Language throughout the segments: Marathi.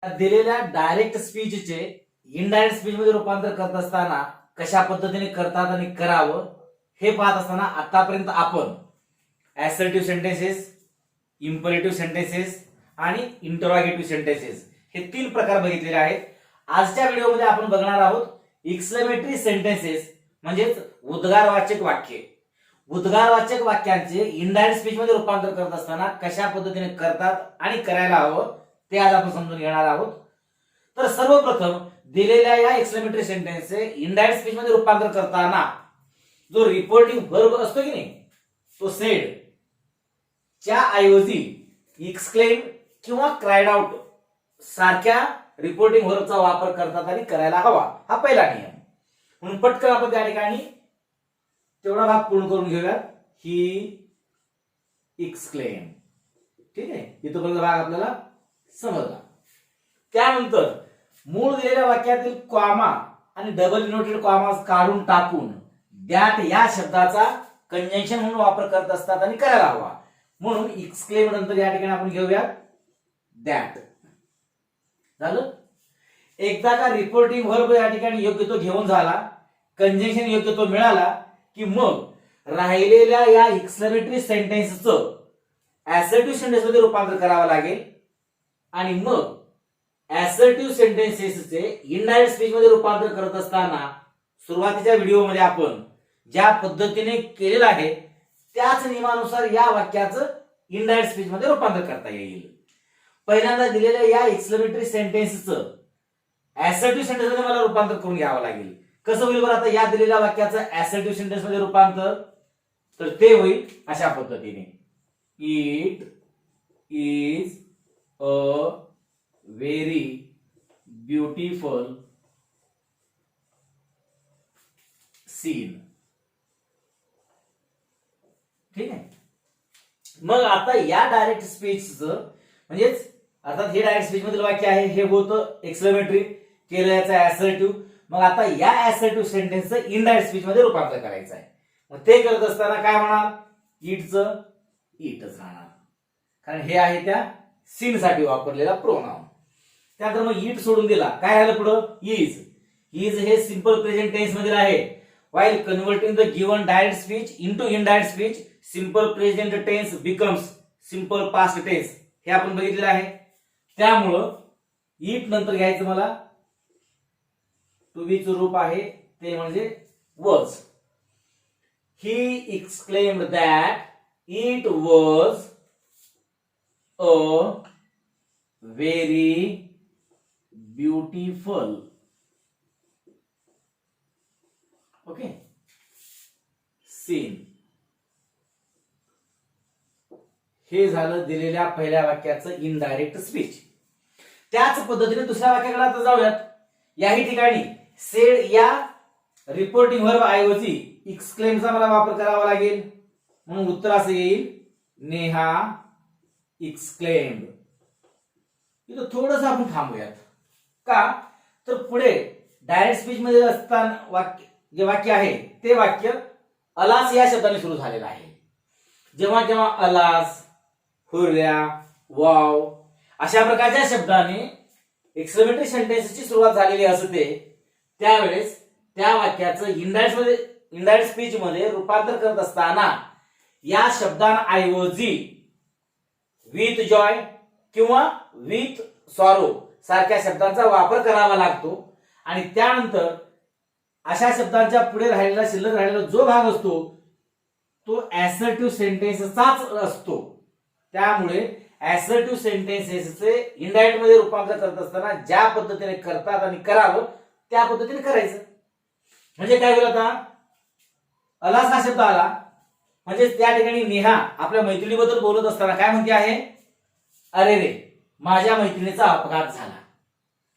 दिलेल्या डायरेक्ट स्पीचचे इनडायरेक्ट स्पीच मध्ये रूपांतर करत असताना कशा पद्धतीने करतात आणि करावं हे पाहत असताना आतापर्यंत आपण ऍसर्टिव्ह सेंटेन्सेस, इम्परेटिव्ह सेंटेन्सेस आणि इंटरोगेटिव्ह सेंटेन्सेस हे 3 प्रकार बघितलेले आहेत. आजच्या व्हिडिओमध्ये आपण बघणार आहोत एक्सक्लेमेटरी सेंटेन्सेस म्हणजेच उद्गारवाचक वाक्ये. उद्गारवाचक वाक्यांचे इनडायरेक्ट स्पीच मध्ये रूपांतर करत असताना कशा पद्धतीने करतात आणि करायला हवं ते आज आपण समजून घेणार आहोत. तर सर्वप्रथम दिलेल्या या एक्सक्लेमेटरी सेंटेन्सचे इनडायरेक्ट स्पीच मध्ये रूपांतर करताना जो रिपोर्टिंग वर्ब असतो की नाही तो सेड च्या ऐवजी एक्सक्लेम किंवा क्राईड आउट सारख्या रिपोर्टिंग वर्बचा वापर करतात आणि करायला हवा, हा पहिला नियम. म्हणून पटकन आपण त्या ठिकाणी तेवढा भाग पूर्ण करून घेऊया. ही एक्सक्लेम, ठीक आहे, इथपर्यंत भाग आपल्याला समजला. त्यानंतर मूळ दिलेल्या वाक्यातील कॉमा आणि डबल इनोटेड कॉमा काढून टाकून दॅट या शब्दाचा कंजंक्शन म्हणून वापर करत असतात आणि करायला हवा. म्हणून एक्सक्लेम नंतर या ठिकाणी आपण घेऊया दॅट. झालं. एकदा का रिपोर्टिंग वर्ब या ठिकाणी योग्य तो घेऊन झाला, कंजंक्शन योग्य तो मिळाला की मग राहिलेल्या या एक्सक्लेमेटरी सेंटेन्सचं ऍसर्टिव्ह सेंटेन्स मध्ये रूपांतर करावं लागेल आणि मग ऍसर्टिव्ह सेंटेन्सेसचे इनडायरेक्ट स्पीच मध्ये रूपांतर करत असताना सुरुवातीच्या व्हिडिओमध्ये आपण ज्या पद्धतीने केलेलं आहे त्याच नियमानुसार या वाक्याचं इनडायरेक्ट स्पीच मध्ये रूपांतर करता येईल. पहिल्यांदा दिलेल्या या एक्सक्लेमेटरी सेंटेन्सचं ऍसर्टिव्ह सेंटेन्स मध्ये मला रूपांतर करून घ्यावं लागेल. कसं होईल बरं आता या दिलेल्या वाक्याचं ऍसर्टिव्ह सेंटेन्स मध्ये रूपांतर? तर ते होईल अशा पद्धतीने, it is a very beautiful scene. ठीक आहे. मग आता या डायरेक्ट स्पीचचं म्हणजेच अर्थात हे डायरेक्ट स्पीच मधील वाक्य आहे, हे होतं एक्सक्लेमेटरी, केलं याचा ऍसर्टिव्ह. मग आता या ऍसर्टिव्ह सेंटेन्सचं इनडायरेक्ट स्पीच मध्ये रूपांतर करायचं आहे. मग ते करत असताना काय होणार? इटचं इटच राहणार, कारण हे आहे त्या सीन साठी वापरलेला प्रोनाउन. त्यानंतर मग इट सोडून दिला, काय राहिलं पुढं? इज. इज हे सिंपल प्रेझेंट टेन्स मधील आहे. while converting the given direct speech into indirect speech, simple present tense becomes simple past tense. हे आपण बघितलेलं आहे. त्यामुळं इट नंतर घ्यायचं मला टू बी चं रूप आहे ते म्हणजे was. He exclaimed that it was a very beautiful. Okay, scene. हे झालं दिलेल्या पहिल्या वाक्याचं इनडायरेक्ट स्पीच. त्याच पद्धतीने दुसऱ्या वाक्याकडे आता जाऊयात. याही ठिकाणी सेड या रिपोर्टिंग वर्ब ऐवजी एक्सक्लेमचा मला वापर करावा लागेल. म्हणून उत्तर असं येईल, नेहा एक्सक्लेम्ड. इथं थोडंसं आपण थांबूयात. का तर पुढे डायरेक्ट स्पीच मध्ये असताना वाक्य जे वाक्य आहे ते वाक्य अलास या शब्दाने सुरू झालेलं आहे. जेव्हा जेव्हा अलास, हुर्या, वाव अशा प्रकारच्या शब्दाने एक्सक्लेमेटरी सेंटेन्सची सुरुवात झालेली असते त्यावेळेस त्या वाक्याचं इनडायरेक्ट स्पीच मध्ये रूपांतर करत असताना या शब्दांऐवजी विथ जॉय किंवा विथ सॉरो सारख्या शब्दांचा वापर करावा लागतो. आणि त्यानंतर अशा शब्दांच्या पुढे राहिलेला शिल्लक राहिलेला जो भाग असतो तो ऍसर्टिव्ह सेंटेन्सचाच असतो. त्यामुळे ऍसर्टिव्ह सेंटेन्सेसचे इनडायरेक्ट मध्ये रूपांतर करत असताना ज्या पद्धतीने करतात आणि करावं त्या पद्धतीने करायचं. म्हणजे काय होईल? आता अलास हा शब्द आला म्हणजे त्या ठिकाणी नेहा आपल्या मैत्रिणीबद्दल बोलत असताना काय म्हणते आहे? अरे रे, माझ्या मैत्रिणीचा अपघात झाला.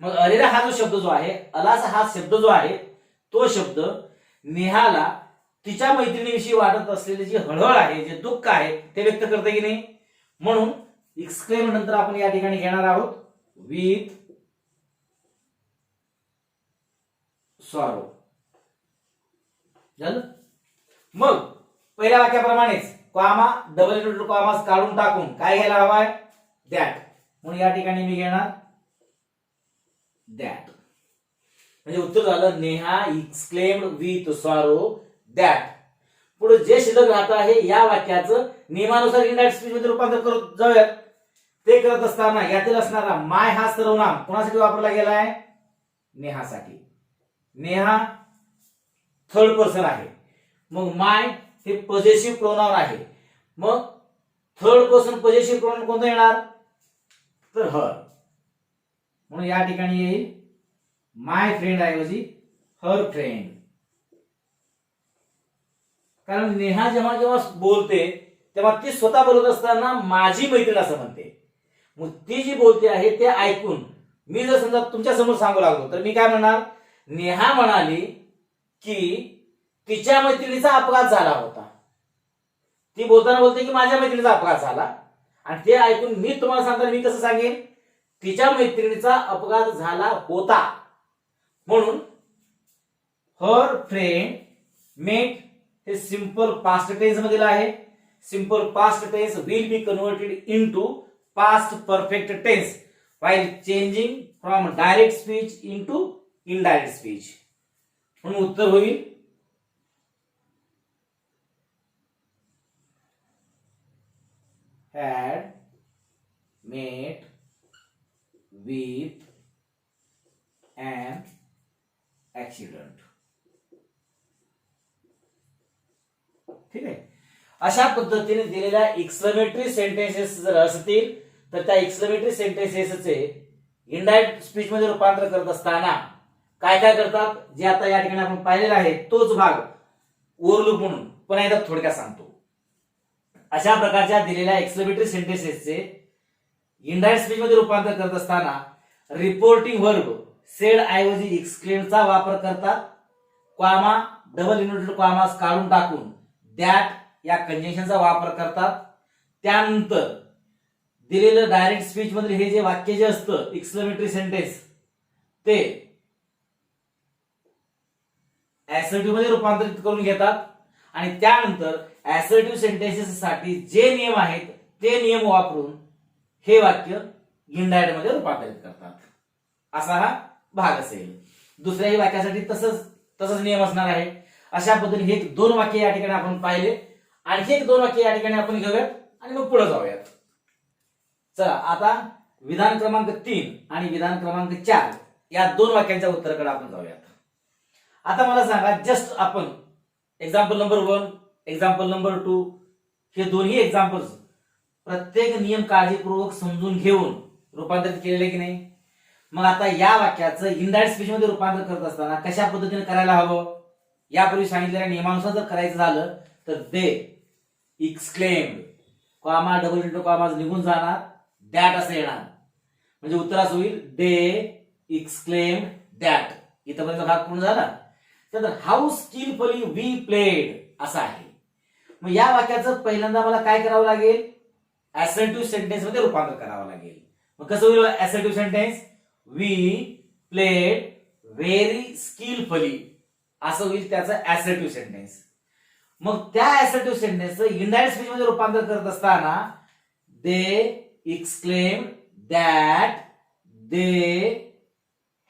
मग अरे रे हा जो शब्द जो आहे, अलास हा शब्द जो आहे तो शब्द नेहाला तिच्या मैत्रिणीविषयी वाटत असलेली जी हळहळ आहे, जे दुःख आहे ते व्यक्त करते की नाही. म्हणून एक्सक्लेम नंतर आपण या ठिकाणी घेणार आहोत विथ सॉरो. झालं. मग पहिल्या वाक्याप्रमाणेच कॉमा, डबल इनवर्टेड कॉमा काढून टाकून काय घ्यायला हवाय? दॅट. म्हणून या ठिकाणी मी घेणार दॅट. म्हणजे उत्तर झालं Neha exclaimed with sorrow that. पुढे जे शिल्लक राहत आहे या वाक्याचं नियमानुसार इनडायरेक्ट स्पीच मध्ये रूपांतर करत जाऊयात. ते करत असताना यातील असणारा माय हा सर्वनाम कोणासाठी वापरला गेला आहे? नेहासाठी. नेहा थर्ड पर्सन आहे, मग माय हे पॉझेसिव्ह प्रोनाउन आहे. मग थर्ड पर्सन पॉझेसिव्ह प्रोनाउन कोणतं येणार? तर हर. म्हणून या ठिकाणी येईल माय फ्रेंड ऐवजी हर फ्रेंड. कारण नेहा जेव्हा जेव्हा बोलते तेव्हा ती स्वतः बोलत असताना माझी मैत्रीण असं म्हणते. मग ती जी बोलते आहे ते ऐकून मी जर समजा तुमच्या समोर सांगू लागलो तर मी काय म्हणणार? नेहा म्हणाली की तिच्या मैत्रिणीचा अपघात झाला होता. ती बोलताना बोलते की माझ्या मैत्रिणीचा अपघात झाला, आणि ते ऐकून मी तुम्हाला सांगताना मी कसं सांगेन? तिच्या मैत्रिणीचा अपघात झाला होता. म्हणून हर फ्रेंड मेट हे सिंपल पास्ट टेन्स मध्ये आहे. Simple past tense will be converted into past perfect tense while changing from direct speech into indirect speech. म्हणून उत्तर होईल had met with an accident. ठीक आहे. अशा पद्धतीने दिलेल्या एक्सक्लेमेटरी सेंटेन्सेस जर असतील तर त्या एक्सक्लेमेटरी सेंटेन्सेसचे इनडायरेक्ट स्पीच मध्ये रूपांतर करत असताना काय काय करतात, जे आता या ठिकाणी आपण पाहिलेला आहे तोच भाग ओव्हरलूक म्हणून पुन्हा एकदा थोडक्यात सांगतो. अशा प्रकारच्या दिलेल्या एक्सक्लेमेटरी सेंटेन्सेसचे इनडायरेक्ट स्पीच मध्ये रूपांतर करत असताना रिपोर्टिंग व्हर्ब सेड ऐवजी एक्सक्लेमचा वापर करतात. कॉमा डबल इन्व्हर्टेड कॉमास काढून टाकून दॅट या कंजंक्शनचा वापर करतात. त्यानंतर दिलेलं डायरेक्ट स्पीच मध्ये हे जे वाक्य जे असतं एक्सक्लेमेटरी सेंटेन्स ते असर्टिव्ह मध्ये रूपांतरित करून घेतात, आणि त्यानंतर असर्टिव्ह सेंटेन्सेस साठी जे नियम आहेत ते नियम वापरून हे वाक्य इनडायरेक्ट मध्ये रूपांतरित करतात. असा हा भाग असेल. दुसऱ्याही वाक्यासाठी तसंच नियम असणार आहे. अशा पद्धतीने हे दोन वाक्य या ठिकाणी आपण पाहिले. आणखी एक दोन वाक्य या ठिकाणी आपण घेऊयात आणि मग पुढे जाऊयात. चला आता विधान क्रमांक 3 आणि विधान क्रमांक 4 या दोन वाक्यांच्या उत्तराकडे आपण जाऊयात. आता मला सांगा, जस्ट आपण एक्झाम्पल नंबर 1, एक्झाम्पल नंबर 2 हे दोन्ही एक्झाम्पल्स प्रत्येक नियम काळजीपूर्वक समजून घेऊन रूपांतरित केलेले की नाही? मग आता या वाक्याचं इनडायरेक्ट स्पीच मध्ये रूपांतर करत असताना कशा पद्धतीने करायला हवं? यापूर्वी सांगितलेल्या नियमानुसार जर करायचं झालं तर they exclaimed comma double inverted comma निघून जाणार, दॅट असं येणार. म्हणजे उत्तर असं होईल दे एक्सक्लेम्ड दॅट. इथपर्यंत भाग पूर्ण झाला. तर हाऊ स्किलफुली वी प्लेड असं आहे. मग या वाक्याचं पहिल्यांदा मला काय करावं लागेल? असर्टिव्ह सेंटेन्स मध्ये रूपांतर करावं लागेल. मग कसं होईल assertive sentence? We played very skilfully असं होईल त्याचं असर्टिव्ह सेंटेन्स. मग त्या असर्टिव्ह सेंटेन्सचं इनडायरेक्ट स्पीच मध्ये रूपांतर करत असताना they exclaimed that they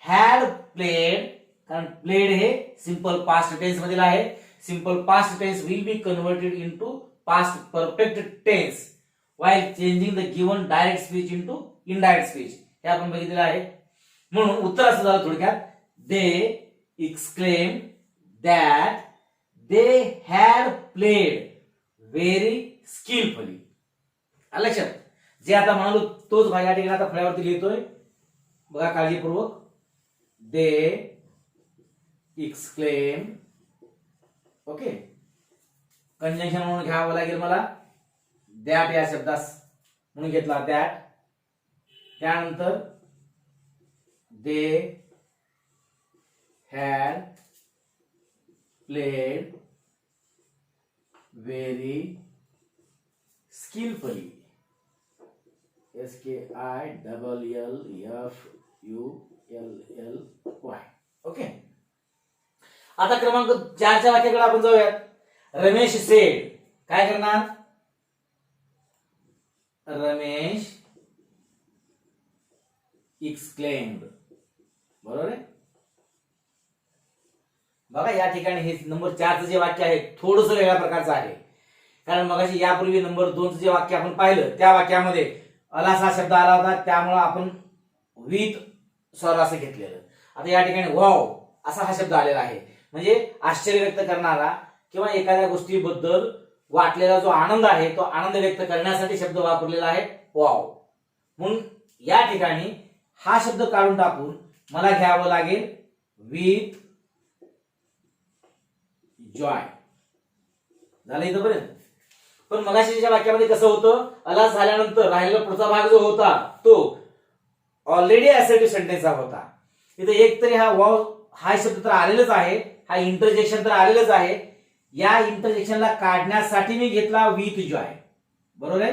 had played, कारण प्लेड हे सिंपल पास्ट टेन्स मधील आहे. Simple past tense will be converted into past perfect tense while changing the given direct speech into indirect speech. हे आपण बघितलेलं आहे. म्हणून उत्तर असं झालं थोडक्यात they exclaimed that they had played very skillfully. आलं लक्षात? जे आता म्हणालो तोच भाग या ठिकाणी आता फळ्यावरती लिहितोय बघा काळजीपूर्वक. they exclaimed, ओके, कंजंक्शन म्हणून घ्यावं लागेल मला दॅट या शब्दास म्हणून घेतला दॅट. त्यानंतर दे had played very skilfully, SKILLFULLY. Okay. आता क्रमांक 4च्या वाक्याकडे आपण जाऊयात. रमेश सेड, काय करणार? रमेश exclaimed बरोबर आहे. बघा या ठिकाणी हे नंबर 4चं जे वाक्य आहे थोडस वेगळ्या प्रकारचं आहे, कारण मगाशी यापूर्वी नंबर 2चं जे वाक्य आपण पाहिलं त्या वाक्यामध्ये अलास हा शब्द आला होता, त्यामुळे आपण विथ स्वर असं घेतलेलं. आता या ठिकाणी वाव असा हा शब्द आलेला आहे, म्हणजे आश्चर्य व्यक्त करणारा किंवा एखाद्या गोष्टीबद्दल वाटलेला जो आनंद आहे तो आनंद व्यक्त करण्यासाठी शब्द वापरलेला आहे वाव. म्हणून या ठिकाणी हा शब्द काढून टाकून मला घ्यावं लागेल विथ जॉय. झालं इथपर्यंत. पण मगाशीच्या वाक्यामध्ये कसं होतं, अलास झाल्यानंतर राहिलेला पुढचा भाग जो होता तो ऑलरेडी असर्टिव्ह सेंटेन्सचा होता. इथे एक तरी हा वाव हा शब्द तर आलेलाच आहे, हा इंटरजेक्शन तर आलेलंच आहे. या इंटरजेक्शनला काढण्यासाठी मी घेतला विथ जॉय. बरोबर आहे.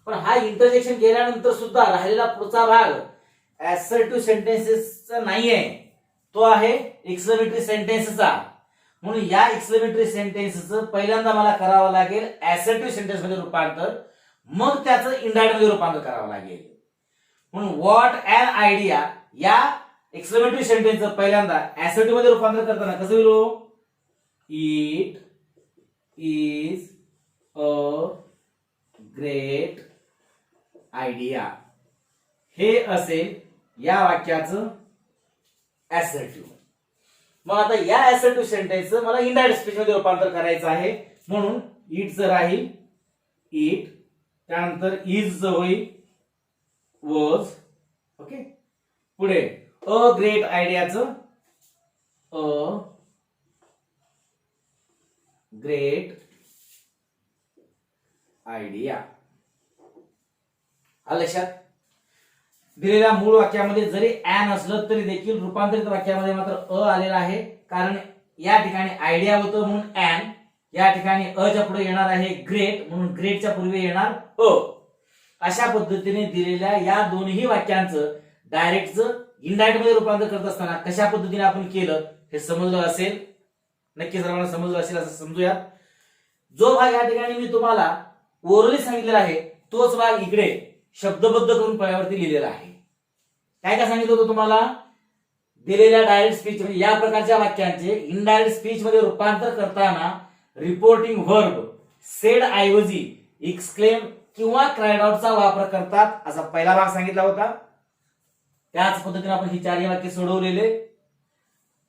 पण हा इंटरजेक्शन गेल्यानंतर सुद्धा राहिलेला पुढचा भाग असर्टिव्ह सेंटेन्सेसचा नाही आहे, तो आहे एक्सक्लेमेटरी सेंटेन्सचा. म्हणून या एक्सक्लेमेटरी सेंटेन्सचं पहिल्यांदा मला करावं लागेल असर्टिव्ह सेंटेन्स मध्ये रूपांतर, मग त्याचं इंडायरेक्ट मध्ये रूपांतर करावं लागेल. म्हणून व्हॉट अॅन आयडिया या एक्सक्लेमेटरी सेंटेन्सचं पहिल्यांदा असर्टिव्ह मध्ये रूपांतर करताना कसं होईल, it is a great idea हे असेल या वाक्याचं असर्टिव्ह. मग आता या असर्टिव्ह सेंटेन्सचं मला इनडायरेक्ट स्पीच मध्ये रूपांतर करायचं आहे, म्हणून इटचं राहील इट, त्यानंतर इज होईल वॉज. ओके. पुढे अ ग्रेट आयडियाचं अ ग्रेट आयडिया. लक्षात. दिलेल्या मूळ वाक्यामध्ये जरी ॲन असलं तरी देखील रूपांतरित वाक्यामध्ये मात्र अ आलेला आहे, कारण या ठिकाणी आयडिया होतं म्हणून ॲन, या ठिकाणी अच्या पुढे येणार आहे ग्रेट म्हणून ग्रेटच्या पूर्वी येणार अ. अशा पद्धतीने दिलेल्या या दोन्ही वाक्यांचं डायरेक्टचं इनडायरेक्ट मध्ये रूपांतर करत असताना कशा पद्धतीने आपण केलं हे समजलं असेल, नक्की सर्वांना समजलं असेल असं समजूयात. जो भाग या ठिकाणी मी तुम्हाला ओरली सांगितलेला आहे तोच भाग इकडे शब्दबद्ध करून फळ्यावरती लिहिलेला आहे. काय काय सांगितलं होतं तुम्हाला, दिलेल्या डायरेक्ट स्पीच म्हणजे या प्रकारच्या वाक्यांचे इनडायरेक्ट स्पीच मध्ये रूपांतर करताना रिपोर्टिंग व्हर्ब सेड ऐवजी एक्सक्लेम किंवा क्राईड आउटचा वापर करतात असा पहिला भाग सांगितला होता. त्याच पद्धतीने आपण ही चारही वाक्य सोडवलेले.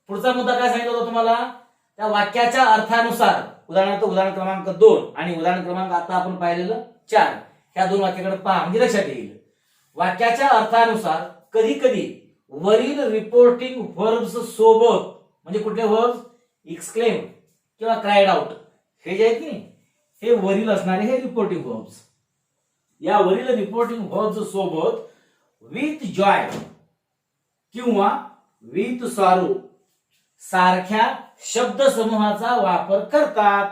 पुढचा मुद्दा काय सांगितला होता तुम्हाला, त्या वाक्याच्या अर्थानुसार उदाहरणार्थ उदाहरण क्रमांक 2 आणि उदाहरण क्रमांक आता आपण पाहिलेलं 4 ह्या दोन वाक्याकडे पहा म्हणजे लक्षात येईल. वाक्याच्या अर्थानुसार कधी कधी वरील रिपोर्टिंग व्हर्ब्स सोबत म्हणजे कुठले व्हर्ब्स एक्सक्लेम किंवा क्राईड आउट हे जे आहेत की हे वरील असणारे हे रिपोर्टिंग व्हर्ब्स, या वरील रिपोर्टिंग व्हर्ब्स सोबत विथ जॉय किंवा विथ सॉरो सारख्या शब्द समूहाचा वापर करतात.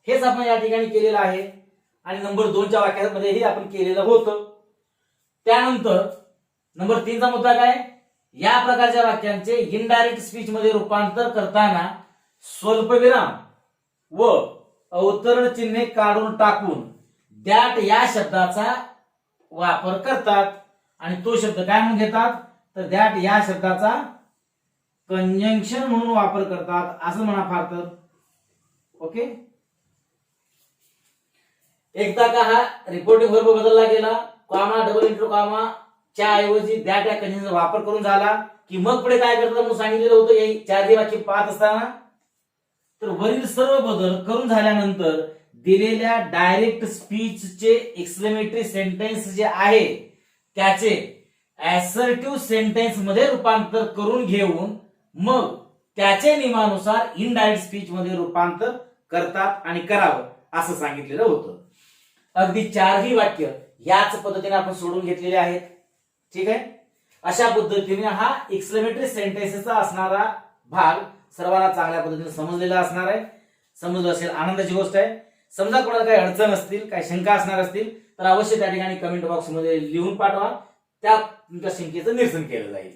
हेच आपण या ठिकाणी केलेलं आहे आणि नंबर 2च्या वाक्यामध्येही आपण केलेलं होतं. त्यानंतर नंबर 3चा मुद्दा काय, या प्रकारच्या वाक्यांचे इनडायरेक्ट स्पीच मध्ये रूपांतर करताना स्वल्पविराम व अवतरण चिन्हे काढून टाकून दॅट या शब्दाचा वापर करतात. आणि तो शब्द काय म्हणून घेतात तर दॅट या शब्दाचा कंजंक्शन म्हणून वापर करतात असं म्हणा फार तर. ओके. एकदा का हा रिपोर्टिंग व्हर्ब बदलला गेला, कॉमा डबल इंटू कॉमा च्या ऐवजी दॅट या कंजंक्शनचा वापर करून झाला की मग पुढे काय करतात म्हणून सांगितलेलं होतं हे चारही वाक्य पाहत असताना. तर वरील सर्व बदल करून झाल्यानंतर दिलेल्या डायरेक्ट स्पीचचे एक्सक्लेमेटरी सेंटेन्स जे आहे त्याचे असर्टिव्ह सेंटेन्स मध्ये रूपांतर करून घेऊन मग त्याचे नियमानुसार इनडायरेक्ट स्पीच मध्ये रूपांतर करतात आणि करावं असं सांगितलेलं होतं. अगदी चारही वाक्य याच पद्धतीने आपण सोडून घेतलेले आहेत. ठीक आहे. अशा पद्धतीने हा एक्सक्लेमेटरी सेंटेन्सचा असणारा भाग सर्वांना चांगल्या पद्धतीने समजलेला असणार आहे. समजलं असेल आनंदाची गोष्ट आहे. समजा कोणाला काही अडचण असतील काही शंका असणार असतील तर अवश्य त्या ठिकाणी कमेंट बॉक्स मध्ये लिहून पाठवा, त्या तुमच्या शंकेचं निरसन केलं जाईल.